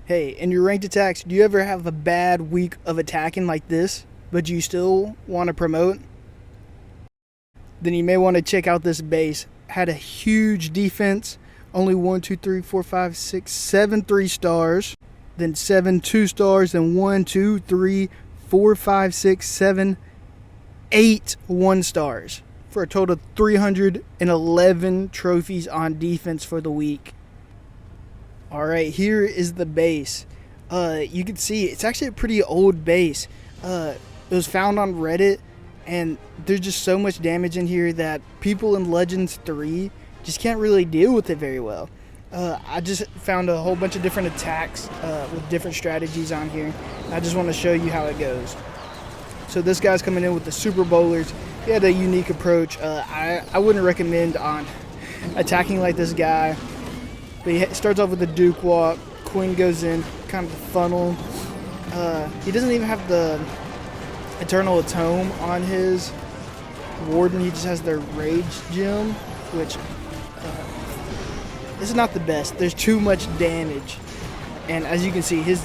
Hey, in your ranked attacks, do you ever have a bad week of attacking like this, but you still want to promote? Then you may want to check out this base. Had a huge defense, only 1, 2, 3, 4, 5, 6, 7 3-stars, then 7 2-stars, then 1, 2, 3, 4, 5, 6, 7, 8 1-stars for a total of 311 trophies on defense for the week. All right, here is the base. You can see it's actually a pretty old base. It was found on Reddit, and there's just so much damage in here that people in Legends 3 just can't really deal with it very well. I just found a whole bunch of different attacks with different strategies on here. I just want to show you how it goes. So this guy's coming in with the Super Bowlers. He had a unique approach. I wouldn't recommend on attacking like this guy. But he starts off with the Duke Walk. Queen goes in, kind of the funnel. He doesn't even have the Eternal Atone on his Warden. He just has the Rage Gem, which this is not the best. There's too much damage, and as you can see, his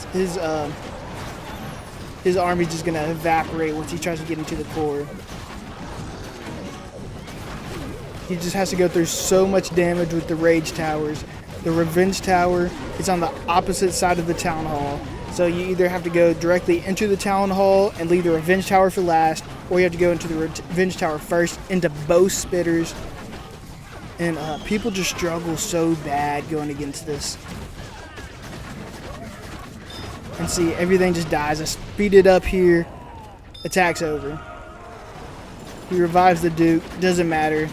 army's just gonna evaporate once he tries to get into the core. He just has to go through so much damage with the Rage Towers. The Revenge Tower is on the opposite side of the Town Hall. So you either have to go directly into the Town Hall and leave the Revenge Tower for last, or you have to go into the Revenge Tower first, into both spitters. And people just struggle so bad going against this. And see, everything just dies. I speed it up here. Attack's over. He revives the Duke. Doesn't matter.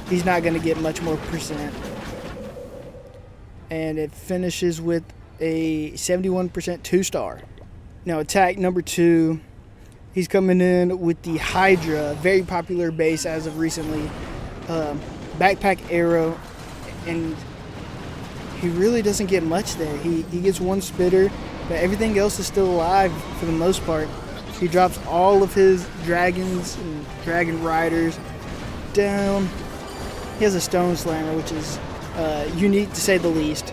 He's not going to get much more percent. And it finishes with a 71% 2-star. Now attack number 2, he's coming in with the Hydra, very popular base as of recently. Backpack arrow, and he really doesn't get much there. He gets one spitter, but everything else is still alive for the most part. He drops all of his dragons and dragon riders down. He has a stone slammer, which is unique to say the least.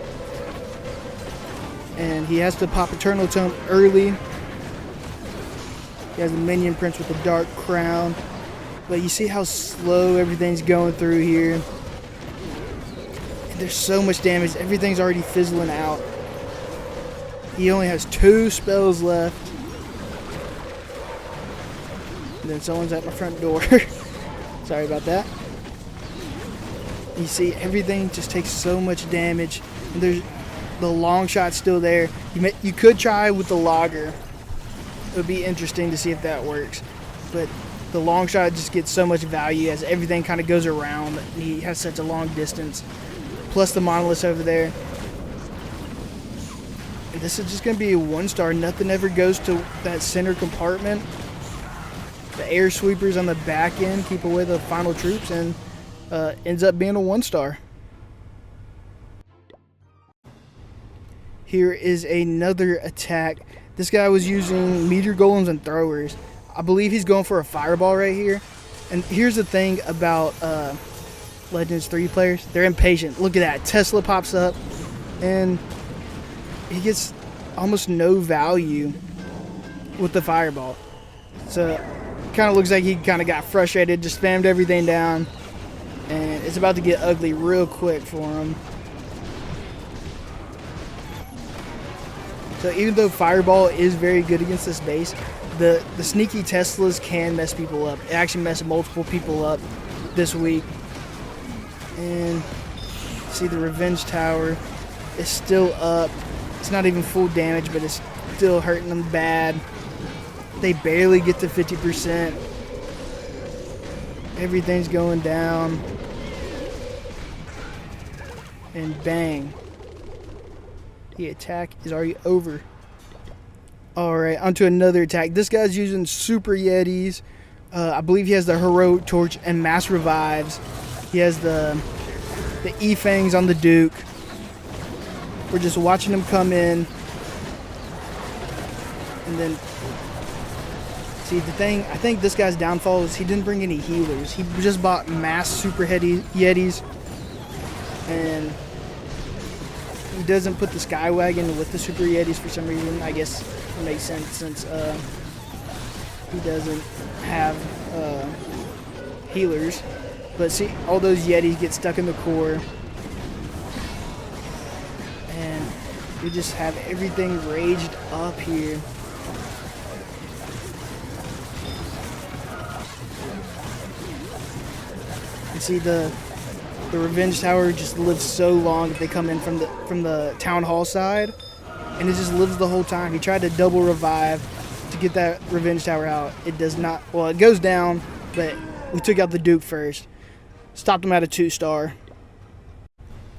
And he has to pop Eternal Tome early. He has a minion prince with a dark crown. But you see how slow everything's going through here. And there's so much damage. Everything's already fizzling out. He only has 2 spells left. And then someone's at my front door. Sorry about that. You see, everything just takes so much damage, and there's the long shot's still there. You could try with the logger. It would be interesting to see if that works, but the long shot just gets so much value as everything kind of goes around. He has such a long distance, plus the monoliths over there. And this is just going to be a 1-star. Nothing ever goes to that center compartment. The air sweepers on the back end keep away the final troops, and ends up being a 1-star. Here is another attack. This guy was using meteor golems and throwers. I believe he's going for a fireball right here. And here's the thing about Legends 3 players. They're impatient. Look at that. Tesla pops up, and he gets almost no value with the fireball. So it kind of looks like he kind of got frustrated, just spammed everything down. And it's about to get ugly real quick for him. So even though Fireball is very good against this base, the sneaky Teslas can mess people up. It actually messed multiple people up this week. And see, the Revenge Tower is still up. It's not even full damage, but it's still hurting them bad. They barely get to 50%. Everything's going down. And bang. The attack is already over. Alright, onto another attack. This guy's using Super Yetis. I believe he has the Heroic Torch and Mass Revives. He has the E-Fangs on the Duke. We're just watching him come in. And then, see, the thing, I think this guy's downfall is he didn't bring any healers. He just bought mass Super Yetis. And he doesn't put the Skywagon with the Super Yetis for some reason. I guess it makes sense since he doesn't have healers. But see, all those Yetis get stuck in the core. And we just have everything raged up here. You see the Revenge Tower just lives so long if they come in from the Town Hall side, and it just lives the whole time. He tried to double revive to get that Revenge Tower out. It does not. Well, it goes down, but we took out the Duke first. Stopped him at a 2-star.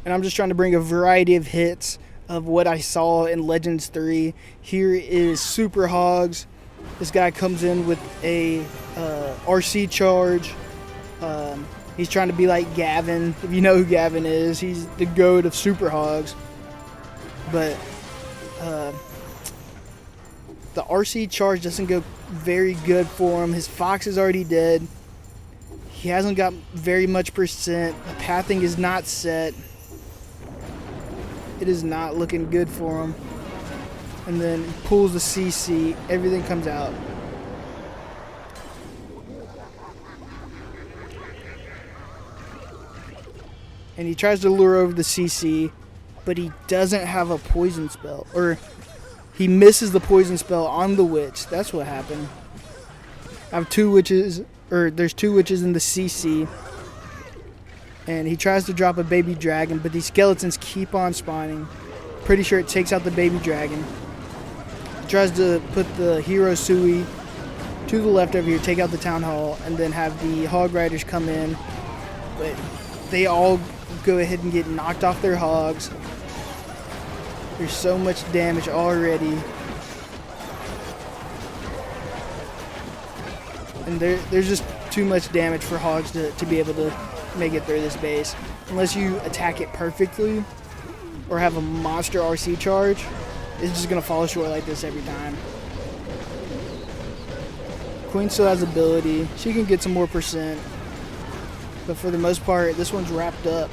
And I'm just trying to bring a variety of hits of what I saw in Legends 3. Here is Super Hogs. This guy comes in with a RC charge. He's trying to be like Gavin. If you know who Gavin is, he's the goat of Super Hogs. But the RC charge doesn't go very good for him. His Fox is already dead. He hasn't got very much percent. The pathing is not set. It is not looking good for him. And then he pulls the CC. Everything comes out. And he tries to lure over the CC, but he doesn't have a poison spell. Or he misses the poison spell on the witch. That's what happened. I have 2 witches, or there's 2 witches in the CC. And he tries to drop a baby dragon, but these skeletons keep on spawning. Pretty sure it takes out the baby dragon. He tries to put the hero Sui to the left over here, take out the town hall, and then have the hog riders come in. But they all go ahead and get knocked off their hogs. There's so much damage already. And there's just too much damage for hogs to be able to make it through this base. Unless you attack it perfectly or have a monster RC charge, it's just going to fall short like this every time. Queen still has ability. She can get some more percent. But for the most part, this one's wrapped up.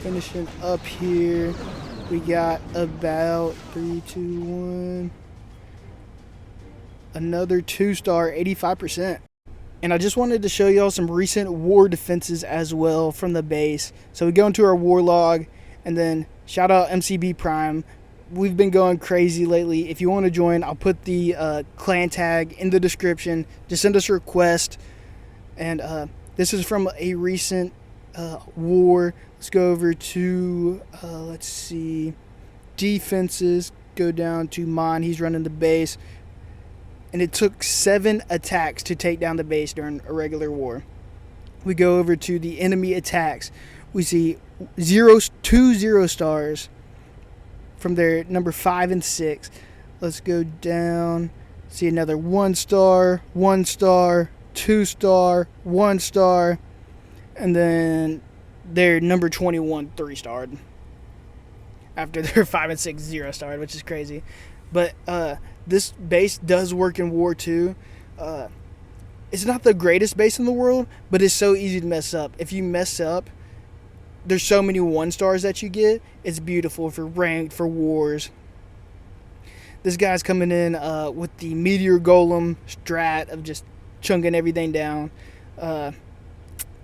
Finishing up here, we got about 3, 2, 1. Another 2-star, 85%. And I just wanted to show y'all some recent war defenses as well from the base. So we go into our war log, and then shout out MCB Prime. We've been going crazy lately. If you want to join, I'll put the clan tag in the description. Just send us a request. And this is from a recent war. Let's go over to, let's see, defenses. Go down to Mon. He's running the base. And it took 7 attacks to take down the base during a regular war. We go over to the enemy attacks. We see 2 0-stars from their number 5 and 6. Let's go down. See another 1-star, 1-star, 2-star, 1-star. And then their number 21 3-starred. After their 5 and 6 0-starred, which is crazy. But this base does work in war too. It's not the greatest base in the world, but it's so easy to mess up. If you mess up, there's so many 1-stars that you get. It's beautiful for ranked, for wars. This guy's coming in with the Meteor Golem strat of just chunking everything down.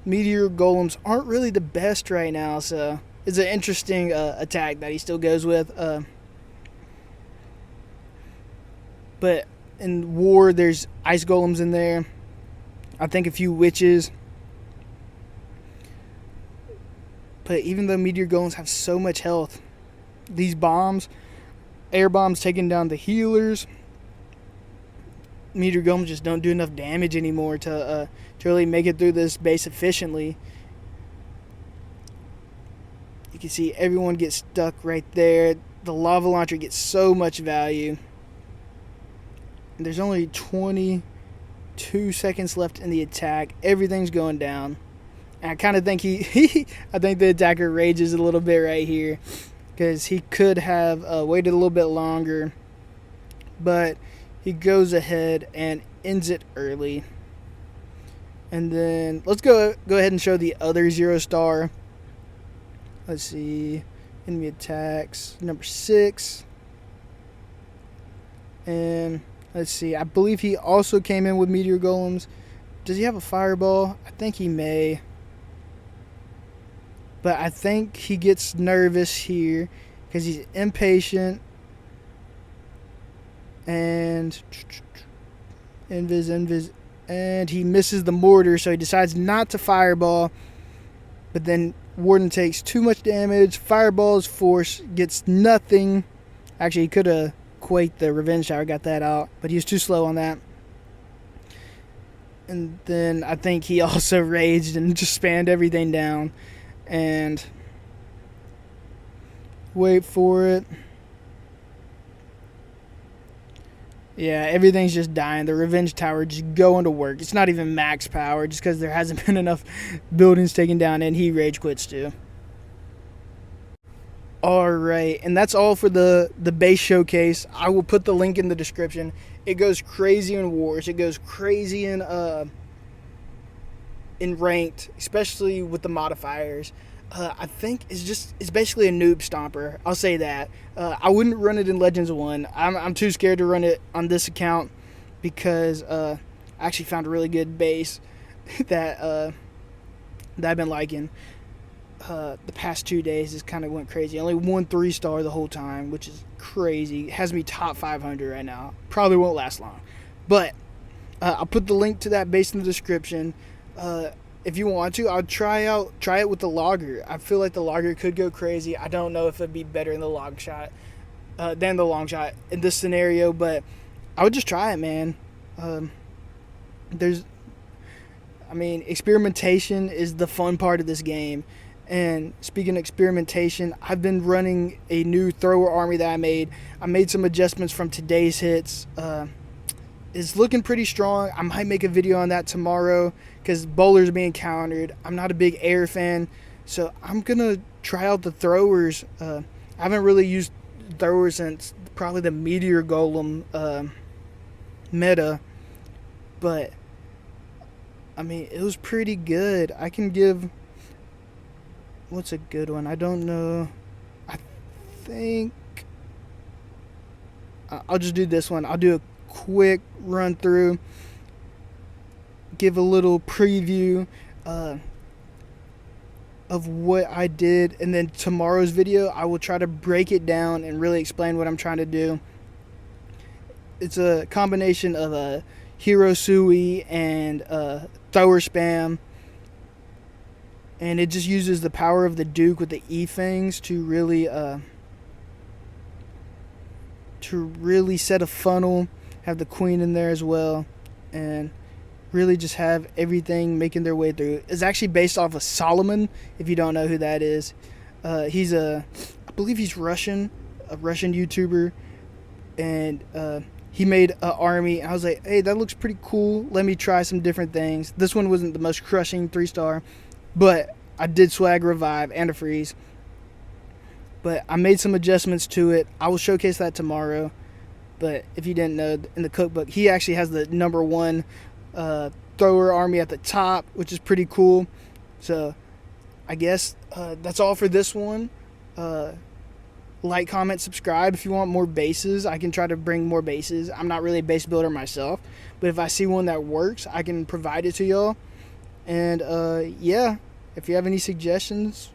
Meteor Golems aren't really the best right now, so it's an interesting attack that he still goes with. But in war, there's ice golems in there. I think a few witches. But even though meteor golems have so much health, these bombs, air bombs taking down the healers, meteor golems just don't do enough damage anymore to really make it through this base efficiently. You can see everyone gets stuck right there. The lava launcher gets so much value. There's only 22 seconds left in the attack. Everything's going down. And I kind of think I think the attacker rages a little bit right here, because he could have waited a little bit longer but he goes ahead and ends it early. And then let's go ahead and show the other 0-star. Let's see. Enemy attacks number 6. And let's see. I believe he also came in with meteor golems. Does he have a fireball? I think he may. But I think he gets nervous here because he's impatient. And invis. And he misses the mortar, so he decides not to fireball. But then Warden takes too much damage. Fireball's force gets nothing. Actually, he could have quaked the Revenge Tower, got that out. But he was too slow on that. And then I think he also raged and just spammed everything down. And wait for it. Yeah, everything's just dying. The Revenge Tower just going to work. It's not even max power just because there hasn't been enough buildings taken down, and he rage quits too. Alright, and that's all for the base showcase. I will put the link in the description. It goes crazy in Wars. It goes crazy in Ranked, especially with the modifiers. I think it's basically a noob stomper. I'll say that. I wouldn't run it in Legends 1. I'm too scared to run it on this account because I actually found a really good base that I've been liking. The past 2 days has kind of went crazy. Only 1 3-star the whole time, which is crazy. It has me top 500 right now. Probably won't last long. But I'll put the link to that base in the description. If you want to, I'll try it with the logger. I feel like the logger could go crazy. I don't know if it'd be better in the long shot than the long shot in this scenario, but I would just try it, man. Experimentation is the fun part of this game. And speaking of experimentation, I've been running a new thrower army that I made. I made some adjustments from today's hits. It's looking pretty strong. I might make a video on that tomorrow because bowlers being countered. I'm not a big air fan, so I'm gonna try out the throwers. I haven't really used throwers since probably the meteor golem meta, but I mean it was pretty good. I can give, what's a good one? I don't know. I think I'll just do this one. I'll do a quick run through, give a little preview of what I did, and then tomorrow's video I will try to break it down and really explain what I'm trying to do. It's a combination of a hero sui and thrower spam, and it just uses the power of the Duke with the E-Fangs to really set a funnel, have the Queen in there as well, and really just have everything making their way through. It's actually based off of Solomon, if you don't know who that is. I believe he's Russian, a Russian YouTuber, and he made an army. I was like, hey, that looks pretty cool. Let me try some different things. This one wasn't the most crushing 3-star, but I did swag revive and a freeze. But I made some adjustments to it. I will showcase that tomorrow. But if you didn't know, in the cookbook, he actually has the number 1 thrower army at the top, which is pretty cool. So I guess that's all for this one. Like, comment, subscribe if you want more bases. I can try to bring more bases. I'm not really a base builder myself, but if I see one that works, I can provide it to y'all. And yeah, if you have any suggestions,